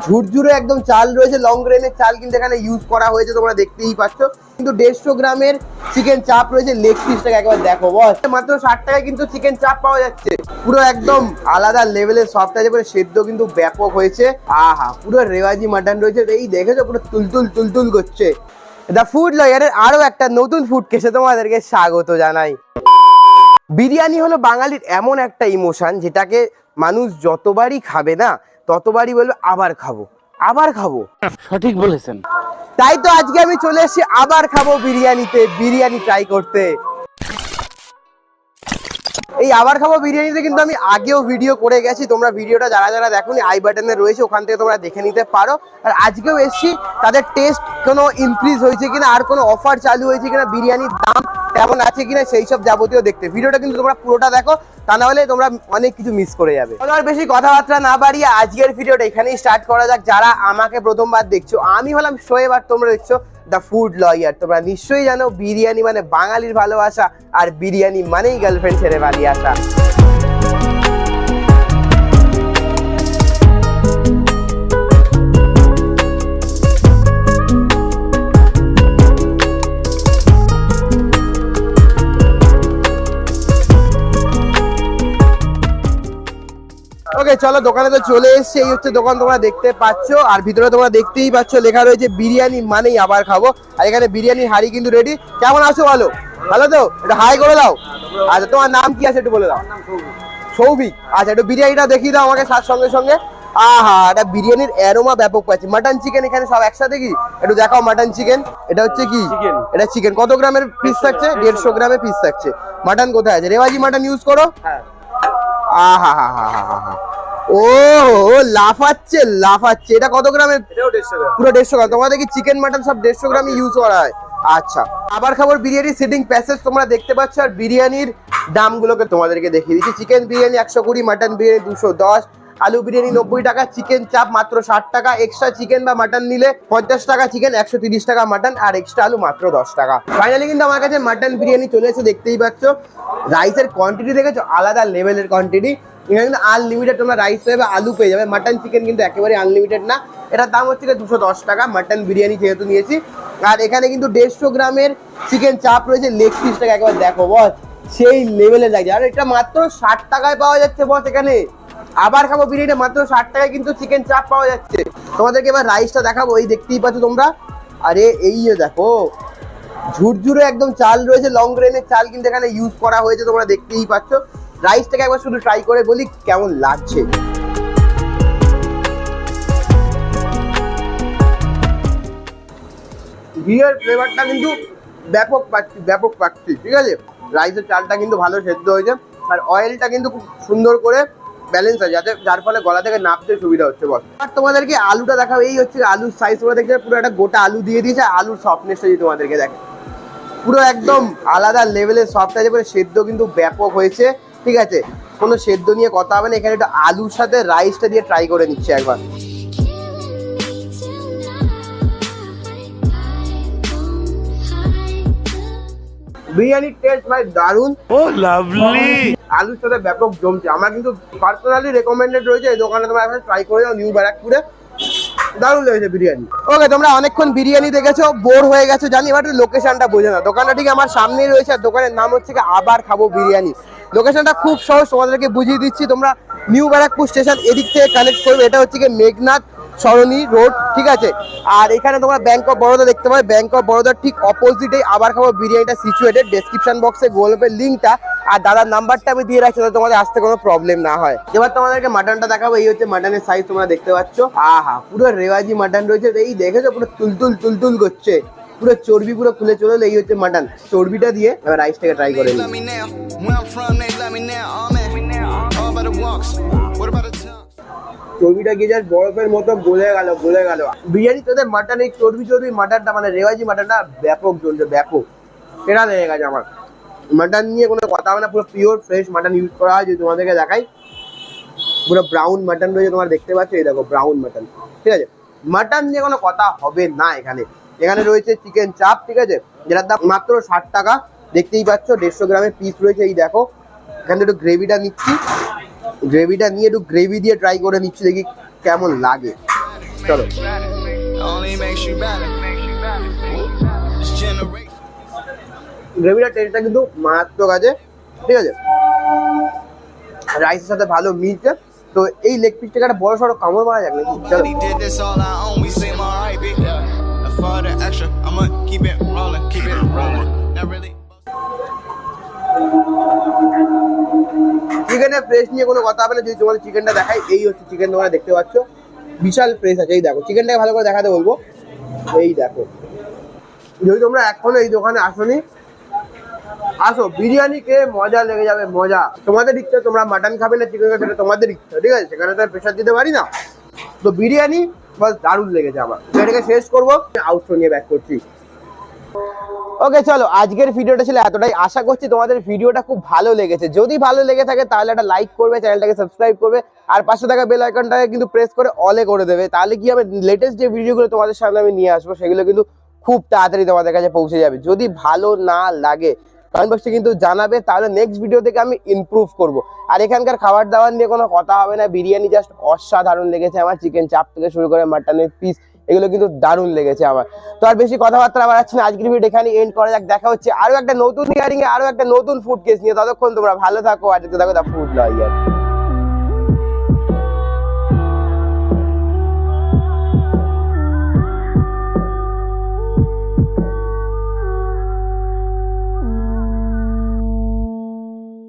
ঝুরঝুরে একদম চাল রয়েছে, লং গ্রেনের চাল কিন্তু এখানে ইউজ করা হয়েছে, তোমরা দেখতেই পাচ্ছ। কিন্তু 150 গ্রামের চিকেন চাপ রয়েছে, লেগ পিসটাকে একবার দেখো বস। মাত্র 60 টাকায় কিন্তু চিকেন চাপ পাওয়া যাচ্ছে, পুরো একদম আলাদা লেভেলের সফট আছে, পুরো সেদ্ধ কিন্তু ব্যাপক হয়েছে। আহা, পুরো রেওয়াজি মাটন রয়েছে, এই দেখেছো পুরো তুলতুল তুলতুল করছে। দ্য ফুড লয়ারের আরো একটা নতুন ফুড কেসে তোমাদেরকে স্বাগত জানাই। বিরিয়ানি হলো বাঙালির এমন একটা ইমোশন, যেটাকে মানুষ যতবারই খাবে না ততবারই বলবে আবার খাবো আবার খাবো। সঠিক বলেছেন। তাই তো আজকে আমি চলে এসেছি আবার খাবো বিরিয়ানিতে, বিরিয়ানি ট্রাই করতে। এই আবার খাবো বিরিয়ানিতে কিন্তু আমি আগেও ভিডিও করে গেছি, তোমরা ভিডিওটা যারা যারা দেখোনি আই বাটনে রয়েছে, ওখান থেকে তোমরা দেখে নিতে পারো। আর আজকেও এসেছি, তাদের টেস্ট কোনো ইনক্রিজ হয়েছে কিনা, আর কোনো অফার চালু হয়েছে কিনা, বিরিয়ানির দাম কেমন আছে কিনা, সেই সব যাবতীয় দেখতে ভিডিওটা কিন্তু তোমরা পুরোটা দেখো, তা না হলে তোমরা অনেক কিছু মিস করে যাবে। আর বেশি কথাবার্তা না বাড়িয়ে আজকের ভিডিওটা এখানেই স্টার্ট করা যাক। যারা আমাকে প্রথমবার দেখছো, আমি হলাম শোয়েব আর তোমরা দেখছো দ্য ফুড লয়ার। তোমরা নিশ্চয়ই জানো বিরিয়ানি মানে বাঙালির ভালোবাসা, আর বিরিয়ানি মানেই গার্লফ্রেন্ড ছেড়ে পালিয়ে আসা। ওকে চলো, দোকানে তো চলে এসেছে, এই হচ্ছে দোকান, তোমরা দেখতে পাচ্ছ। আর ভিতরে তোমরা দেখতেই পাচ্ছ লেখা রয়েছে বিরিয়ানি মানেই আবার খাবো। আর এখানে বিরিয়ানির হাড়ি কিন্তু রেডি। কেমন আছো বলো? ভালো তো? একটু হাই করে দাও। আচ্ছা, তোমার নাম কি আছে একটু বলে দাও। সৌভিক। আচ্ছা, একটু বিরিয়ানিটা দেখিয়ে দাও আমাকে সাথে সঙ্গে সঙ্গে। আহা, এটা বিরিয়ানির অ্যারোমা ব্যাপক পাচ্ছি। মাটন চিকেন এখানে সব একসাথে কি একটু দেখাও। মাটন চিকেন, এটা হচ্ছে কি? এটা চিকেন। কত গ্রামের পিস থাকছে? 150 গ্রামের পিস থাকছে। মাটন কোথায় আছে? রেওয়াজি মাটন ইউজ করো। আহা হা হা হা হা। ও লাফাচ্ছে লাফাচ্ছে। এটা কত গ্রামের? পুরো 150 গ্রাম। তোমাদের কি চিকেন মাটন সব 150 গ্রামই ইউজ করা হয়? আচ্ছা, আবার খাবার বিরিয়ানি সিটিং প্যাসেজ তোমরা দেখতে পাচ্ছ। আর বিরিয়ানির দামগুলোকে তোমাদেরকে দেখিয়ে দিচ্ছি। চিকেন বিরিয়ানি 120, মাটন বিরিয়ানি 210, আলু বিরিয়ানি 90 টাকা, চিকেন চাপ মাত্র 60 টাকা, এক্সট্রা চিকেন বা মাটন নিলে 50 টাকা চিকেন, 130 টাকা মাটন, আর এক্সট্রা আলু মাত্র 10 টাকা। ফাইনালি কিন্তু আমার কাছে মাটন বিরিয়ানি চলে এসে, দেখতেই পাচ্ছ। রাইসের কোয়ান্টিটি দেখেছো, আলাদা লেভেলের কোয়ান্টিটি। এখানে কিন্তু আনলিমিটেড তোমরা রাইস পেয়ে আলু পেয়ে যাবে। মাটন চিকেন কিন্তু একেবারে আনলিমিটেড না, এটার দাম হচ্ছে 210 টাকা মাটন বিরিয়ানি যেহেতু নিয়েছি। আর এখানে কিন্তু 150 গ্রামের চিকেন চাপ রয়েছে, লেগ পিসটাকে একবার দেখো বস, সেই লেভেলে লাগছে। আর এটা মাত্র 60 টাকায় পাওয়া যাচ্ছে বস। এখানে আবার খাবো বিরিয়ানি মাত্র 60 টাকায় কিন্তু চিকেন চাপ পাওয়া যাচ্ছে। তোমাদেরকে এবার রাইসটা দেখাবো, এই দেখতেই পাচ্ছ তোমরা। আরে এই দেখো, ঝুরঝুরে একদম চাল রয়েছে, লং গ্রেনের চাল কিন্তু এখানে ইউজ করা হয়েছে, তোমরা দেখতেই পাচ্ছ। রাইসটাকে একবার শুধু ট্রাই করে বলি কেমন লাগছে। ঘিয়ের ফ্লেভারটা কিন্তু ব্যাপক পাচ্ছি, ব্যাপক পাচ্ছি, ঠিক আছে। রাইসের চালটা কিন্তু ভালো সেদ্ধ হয়েছে, আর অয়েলটা কিন্তু খুব সুন্দর করে ব্যালেন্স আছে, যার ফলে গলা থেকে নাপতে সুবিধা হচ্ছে বস। আর তোমাদেরকে আলুটা দেখাবো, এই হচ্ছে আলুর সাইজ। তোমরা দেখতে পুরো একটা গোটা আলু দিয়ে দিয়েছে। আলুর সফটনেসটা যদি তোমাদেরকে দেখে, পুরো একদম আলাদা লেভেলের সফট আছে, পুরো সেদ্ধ কিন্তু ব্যাপক হয়েছে, ঠিক আছে। কোনো সেদ্ধ নিয়ে কথা হবে না। এখানে একটু আলুর সাথে রাইসটা দিয়ে ট্রাই করে নিচ্ছে একবার। বিরিয়ানির টেস্ট ভাই দারুন। ও লাভলি। আলুর সাথে ব্যাপক জমছে। আমার কিন্তু পার্সোনালি রেকমেন্ডেড রয়েছে এই দোকানে, তোমরা একবার ট্রাই করে যাও, নিউ ব্যারাকপুরে। দারুণ লেগেছে বিরিয়ানি। ওকে, তোমরা অনেকক্ষণ বিরিয়ানি দেখেছো, বোর হয়ে গেছো জানি, এবার লোকেশনটা বোঝে না। দোকানটা ঠিক আমার সামনেই রয়েছে, আর দোকানের নাম হচ্ছে আবার খাবো বিরিয়ানি। লোকেশনটা খুব সহজ, তোমাদেরকে বুঝিয়ে দিচ্ছি। তোমরা নিউ ব্যারাকপুর স্টেশন এদিক থেকে কানেক্ট করবে, এটা হচ্ছে মেঘনাথ সরণি রোড, ঠিক আছে। আর এখানে তোমরা ব্যাংক অফ বরোদা দেখতে পাবে, ব্যাংক অফ বরোদার ঠিক অপোজিটেই আবার খাবো বিরিয়ানিটা সিচুয়েটেড। ডেসক্রিপশন বক্সে গুগল পের লিঙ্কটা আর দাদার নাম্বারটা আমি দিয়ে রাখছি, তোমাদের আসতে কোনো প্রবলেম না হয়। এবার তোমাদেরকে মাটনটা দেখাবো, এই হচ্ছে মাটনের সাইজ, তোমরা দেখতে পাচ্ছ। আহা, পুরো রেওয়াজি মাটন রয়েছে, এই দেখেছো পুরো তুলতুল তুলতুল করছে, পুরো চর্বি পুরো খুলে চলে। এই হচ্ছে মাটন, চর্বিটা দিয়ে এবার রাইসটাকে ট্রাই করে নিই। চর্বিটা গিয়ে যার বরফের মতো গলে গেল গলে গেল। বিরিয়ানি তোদের মাটন, এই চর্বি চর্বি মাটনটা মানে রেওয়াজি মাটনটা ব্যাপক চলছে, ব্যাপক। সেটা লেগে গেছে আমার। মাটন নিয়ে কোনো কথা হবে না, পুরো পিওর ফ্রেশ মাটন ইউজ করা হয়। যদি তোমাদেরকে দেখাই, পুরো ব্রাউন মাটন রয়েছে, তোমরা দেখতে পাচ্ছ, এই দেখো ব্রাউন মাটন, ঠিক আছে। মাটন নিয়ে কোনো কথা হবে না। এখানে এখানে রয়েছে চিকেন চাপ, ঠিক আছে, যেটার দাম মাত্র 60 টাকা। দেখতেই পাচ্ছ 150 গ্রামের পিস রয়েছে, এই দেখো। এখানে একটু গ্রেভিটা নিচ্ছি, গ্রেভিটা নিয়ে একটু গ্রেভি দিয়ে ট্রাই করে নিচ্ছি, দেখি কেমন লাগে। চলো। গ্রেভিটা টেস্টটা কিন্তু মারাত্মক আছে, ঠিক আছে, রাইসের সাথে ভালো মিলছে। তো এই লেগ পিসটাকে একটা বড় সড়ো কামড় মারা যাক নাকি? চলো। চিকেনের ফ্রেশ নিয়ে কোনো কথা হবে না, যদি তোমাদের চিকেনটা দেখাই, এই হচ্ছে চিকেন, তোমরা দেখতে পাচ্ছ বিশাল ফ্রেশ আছে। এই দেখো চিকেনটাকে ভালো করে দেখাতে বলবো, এই দেখো। যদি তোমরা এখনো এই দোকানে আসোনি, আসো, বিরিয়ানি খেয়ে মজা লেগে যাবে, মজা। তোমাদের ইচ্ছা তোমরা মাটন খাবে না চিকেন খাবে, সেটা তোমাদের ইচ্ছা, ঠিক আছে, সেখানে তো প্রেশার দিতে পারি না। তো বিরিয়ানি বাস দারুণ লেগেছে আমার। এটাকে শেষ করবো, আউটরো নিয়ে ব্যাক করছি। ওকে চলো, আজকের ভিডিওটা ছিল এতটাই। আশা করছি তোমাদের ভিডিওটা খুব ভালো লেগেছে। যদি ভালো লেগে থাকে তাহলে একটা লাইক করবে, চ্যানেলটাকে সাবস্ক্রাইব করবে, আর পাশে থাকা বেল আইকনটাকে কিন্তু প্রেস করে অলে করে দেবে। তাহলে কি হবে, লেটেস্ট যে ভিডিওগুলো তোমাদের সামনে আমি নিয়ে আসবো সেগুলো কিন্তু খুব তাড়াতাড়ি তোমাদের কাছে পৌঁছে যাবে। যদি ভালো না লাগে কমেন্ট বক্সে কিন্তু জানাবে, তাহলে নেক্সট ভিডিও থেকে আমি ইমপ্রুভ করব। আর এখানকার খাবার দাবার নিয়ে কোনো কথা হবে না, বিরিয়ানি জাস্ট অসাধারণ লেগেছে আমার। চিকেন চাপ থেকে শুরু করে মাটনের পিস, এগুলো কিন্তু দারুণ লেগেছে আমার। তো আর বেশি কথাবার্তা আবার আসছে না, আজকের ভিডিও এখানে এন্ড করা যাক। দেখা হচ্ছে আরো একটা নতুন হিয়ারিং এ, আরো একটা নতুন ফুড কেস নিয়ে। ততক্ষণ তোমরা ভালো থাকো, আর দেখতে থাকো দা ফুড লয়ার।